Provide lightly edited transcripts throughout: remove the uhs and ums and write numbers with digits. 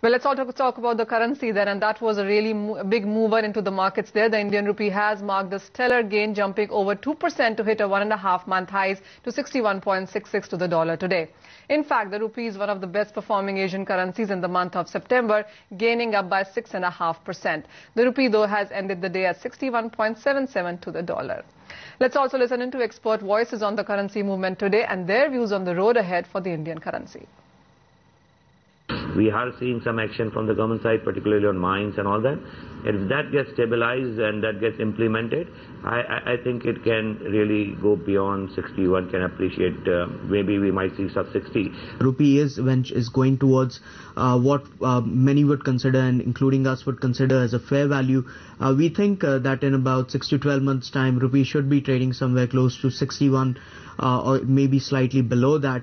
Well, let's also talk about the currency then, and that was a really big mover into the markets there. The Indian rupee has marked a stellar gain, jumping over 2% to hit a 1.5-month highs to 61.66 to the dollar today. In fact, the rupee is one of the best performing Asian currencies in the month of September, gaining up by 6.5%. The rupee, though, has ended the day at 61.77 to the dollar. Let's also listen into expert voices on the currency movement today and their views on the road ahead for the Indian currency. We are seeing some action from the government side, particularly on mines and all that. If that gets stabilized and that gets implemented, I think it can really go beyond 60. One can appreciate maybe we might see sub 60. Rupee is going towards what many would consider, and including us would consider, as a fair value. We think that in about 6 to 12 months' time, Rupee should be trading somewhere close to 61 or maybe slightly below that.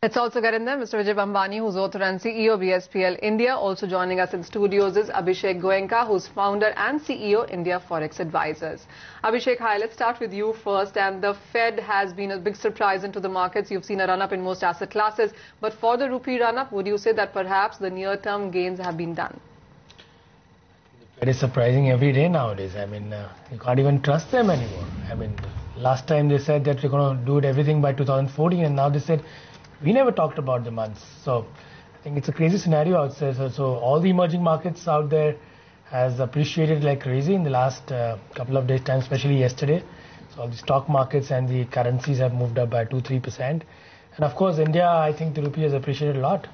Let's also get in there Mr. Vijay Bambani, who's author and CEO of BSPL India. Also joining us in studios is Abhishek Goenka, who's founder and CEO India Forex Advisors. Abhishek, hi, let's start with you first. And the Fed has been a big surprise into the markets. You've seen a run-up in most asset classes. But for the rupee run-up, would you say that perhaps the near-term gains have been done? The Fed is surprising every day nowadays. I mean, you can't even trust them anymore. I mean, last time they said that they're going to do everything by 2014, and now they said, we never talked about the months. So I think it's a crazy scenario out there. So all the emerging markets out there has appreciated like crazy in the last couple of days time, especially yesterday. So all the stock markets and the currencies have moved up by 2-3%. And of course, India, I think the rupee has appreciated a lot.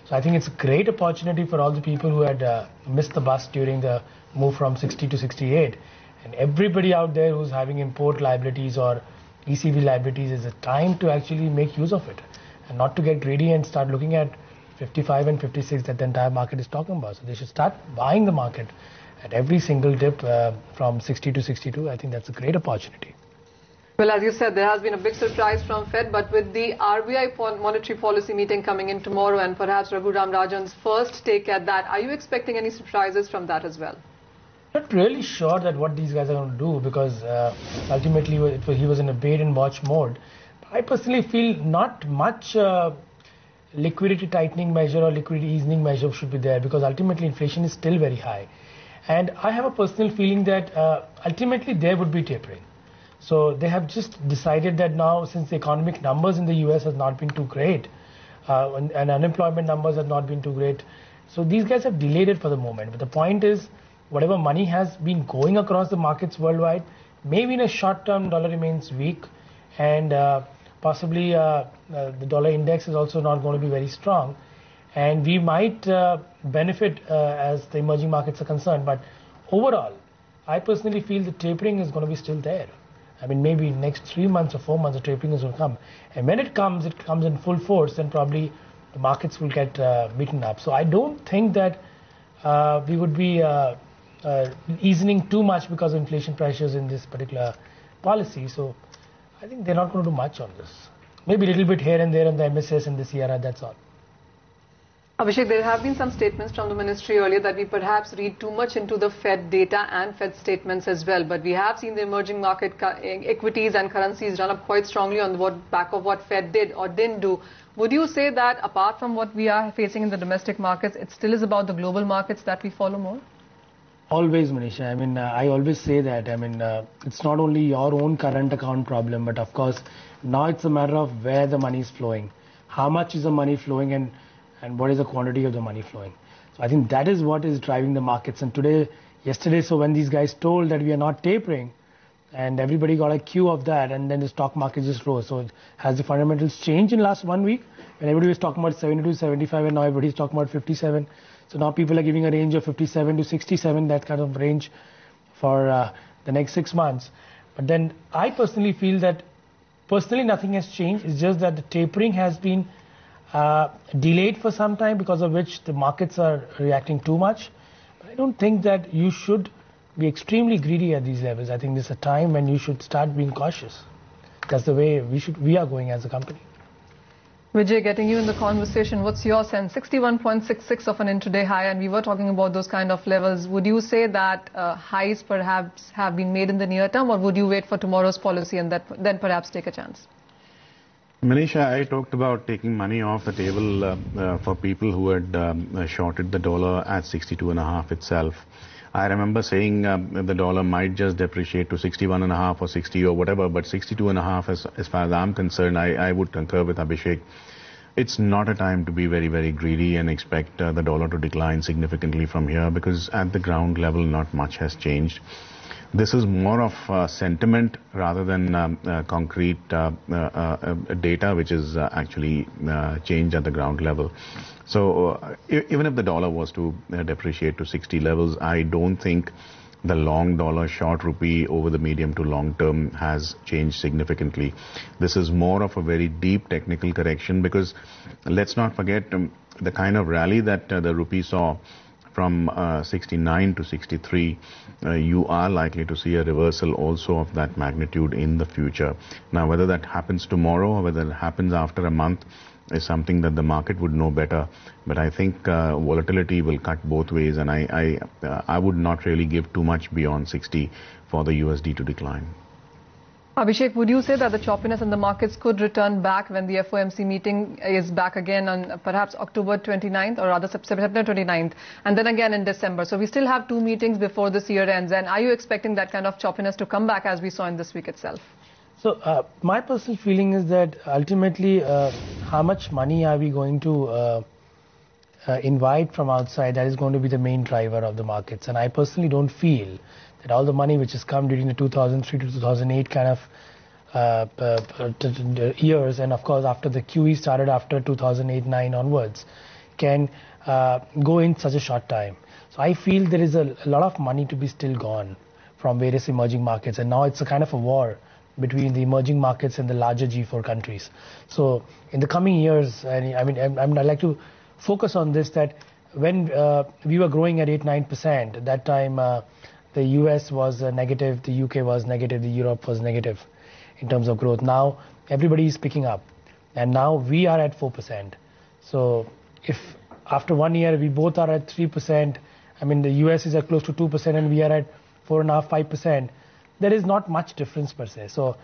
So I think it's a great opportunity for all the people who had missed the bus during the move from 60 to 68. And everybody out there who's having import liabilities or ECB liabilities, is a time to actually make use of it. And not to get greedy and start looking at 55 and 56 that the entire market is talking about. So they should start buying the market at every single dip from 60 to 62. I think that's a great opportunity. Well, as you said, there has been a big surprise from Fed, but with the RBI monetary policy meeting coming in tomorrow and perhaps Raghuram Rajan's first take at that, are you expecting any surprises from that as well? Not really sure that what these guys are going to do, because ultimately he was in a wait and watch mode. I personally feel not much liquidity tightening measure or liquidity easing measure should be there, because ultimately inflation is still very high. And I have a personal feeling that ultimately there would be tapering. So they have just decided that now, since the economic numbers in the US has not been too great and unemployment numbers have not been too great, so these guys have delayed it for the moment. But the point is, whatever money has been going across the markets worldwide, maybe in a short term dollar remains weak, and possibly the dollar index is also not going to be very strong, and we might benefit as the emerging markets are concerned. But overall, I personally feel the tapering is going to be still there. I mean, maybe next 3 months or 4 months, the tapering is going to come. And when it comes in full force, then probably the markets will get beaten up. So I don't think that we would be easing too much because of inflation pressures in this particular policy. So I think they're not going to do much on this. Maybe a little bit here and there on the MSS and the CRR, that's all. Abhishek, there have been some statements from the ministry earlier that we perhaps read too much into the Fed data and Fed statements as well. But we have seen the emerging market equities and currencies run up quite strongly on the back of what Fed did or didn't do. Would you say that apart from what we are facing in the domestic markets, it still is about the global markets that we follow more? Always, Manisha. I mean, I always say that. I mean, it's not only your own current account problem, but of course, now it's a matter of where the money is flowing. How much is the money flowing, and what is the quantity of the money flowing? So I think that is what is driving the markets. And yesterday, so when these guys told that we are not tapering, and everybody got a cue of that, and then the stock market just rose. So has the fundamentals changed in the last 1 week? When everybody was talking about 72, 75, and now everybody's talking about 57. So now people are giving a range of 57 to 67, that kind of range for the next 6 months. But then I personally feel that nothing has changed. It's just that the tapering has been delayed for some time, because of which the markets are reacting too much. But I don't think that you should be extremely greedy at these levels. I think this is a time when you should start being cautious. That's the way we are going as a company. Vijay, getting you in the conversation, what's your sense? 61.66 of an intraday high, and we were talking about those kind of levels. Would you say that highs perhaps have been made in the near term, or would you wait for tomorrow's policy and then perhaps take a chance? Manisha, I talked about taking money off the table for people who had shorted the dollar at 62.5 itself. I remember saying the dollar might just depreciate to 61.5 or 60 or whatever, but 62.5, as far as I'm concerned, I would concur with Abhishek. It's not a time to be very, very greedy and expect the dollar to decline significantly from here, because at the ground level, not much has changed. This is more of sentiment rather than concrete data, which is actually changed at the ground level. So even if the dollar was to depreciate to 60 levels, I don't think the long dollar, short rupee over the medium to long term has changed significantly. This is more of a very deep technical correction, because let's not forget the kind of rally that the rupee saw from 69 to 63, you are likely to see a reversal also of that magnitude in the future. Now, whether that happens tomorrow or whether it happens after a month is something that the market would know better. But I think volatility will cut both ways, and I would not really give too much beyond 60 for the USD to decline. Abhishek, would you say that the choppiness in the markets could return back when the FOMC meeting is back again on perhaps October 29th, or rather September 29th, and then again in December? So we still have 2 meetings before this year ends, and are you expecting that kind of choppiness to come back as we saw in this week itself? So my personal feeling is that ultimately how much money are we going to invite from outside, that is going to be the main driver of the markets. And I personally don't feel that all the money which has come during the 2003 to 2008 kind of years, and of course after the QE started after 2008-9 onwards, can go in such a short time. So I feel there is a lot of money to be still gone from various emerging markets, and now it's a kind of a war between the emerging markets and the larger G4 countries. So in the coming years, I'd like to focus on this, that when we were growing at 8-9%, at that time the US was negative, the UK was negative, the Europe was negative in terms of growth. Now everybody is picking up, and now we are at 4%. So if after 1 year we both are at 3%, I mean the US is at close to 2% and we are at 4.5-5%, there is not much difference per se. So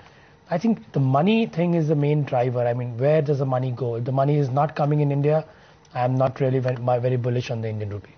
I think the money thing is the main driver. I mean, where does the money go? If the money is not coming in India, I am not really very bullish on the Indian rupee.